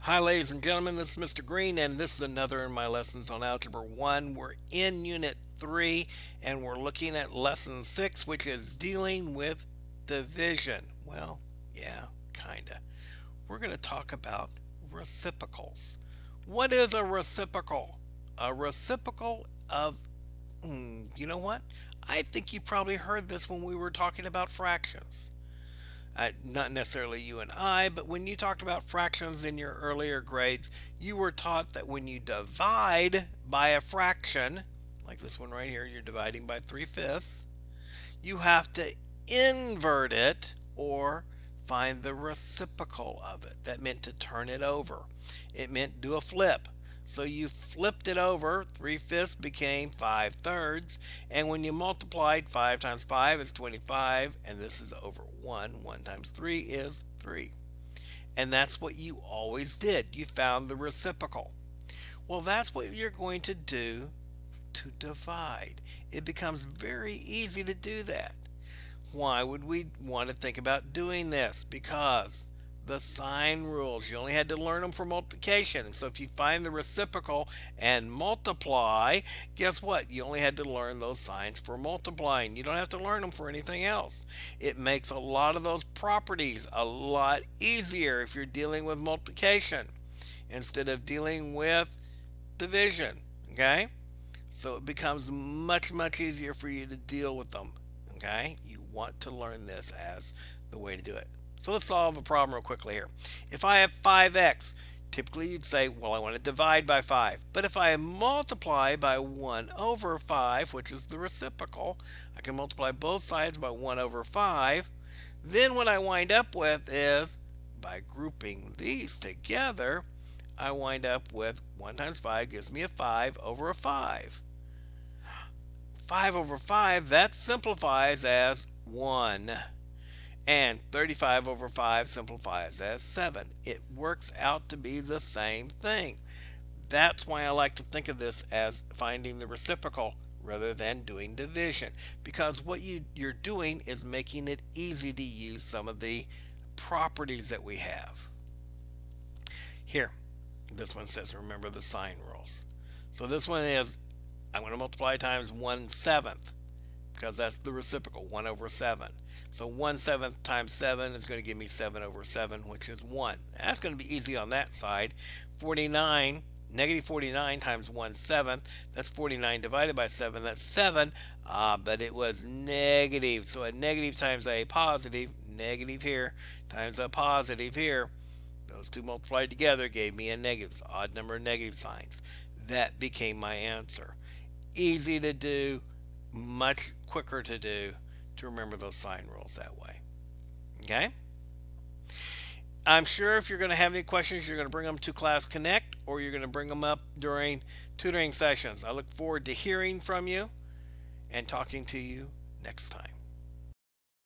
Hi, ladies and gentlemen, this is Mr. Green, and this is another in my lessons on Algebra 1. We're in Unit 3, and we're looking at Lesson 6, which is dealing with division. Well, yeah, kinda. We're going to talk about reciprocals. What is a reciprocal? A reciprocal of, you know what? I think you probably heard this when we were talking about fractions. Not necessarily you and I, but when you talked about fractions in your earlier grades, you were taught that when you divide by a fraction, like this one right here, you're dividing by 3/5, you have to invert it or find the reciprocal of it. That meant to turn it over. It meant do a flip. So you flipped it over, 3/5 became 5/3, and when you multiplied 5 times 5 is 25, and this is over 1. 1 times 3 is 3. And that's what you always did. You found the reciprocal. Well, that's what you're going to do to divide. It becomes very easy to do that. Why would we want to think about doing this? Because the sign rules, you only had to learn them for multiplication. So if you find the reciprocal and multiply, guess what? You only had to learn those signs for multiplying. You don't have to learn them for anything else. It makes a lot of those properties a lot easier if you're dealing with multiplication instead of dealing with division. Okay? So it becomes much easier for you to deal with them. Okay? You want to learn this as the way to do it. So let's solve a problem real quickly here. If I have 5x, typically you'd say, well, I want to divide by 5. But if I multiply by 1 over 5, which is the reciprocal, I can multiply both sides by 1 over 5. Then what I wind up with is, by grouping these together, I wind up with 1 times 5 gives me a 5 over a 5. 5 over 5, that simplifies as 1. And 35 over 5 simplifies as 7. It works out to be the same thing. That's why I like to think of this as finding the reciprocal rather than doing division. Because what you're doing is making it easy to use some of the properties that we have. Here, this one says remember the sign rules. So this one is I'm going to multiply times 1/7 because that's the reciprocal, 1 over 7. So 1/7 times 7 is going to give me 7 over 7, which is 1. That's going to be easy on that side. 49, negative 49 times 1/7, that's 49 divided by 7, that's 7. But it was negative. So a negative times a positive, negative here, times a positive here. Those two multiplied together gave me a negative, odd number of negative signs. That became my answer. Easy to do, much quicker to do, to remember those sign rules that way. Okay? I'm sure if you're going to have any questions, you're going to bring them to Class Connect or you're going to bring them up during tutoring sessions. I look forward to hearing from you and talking to you next time.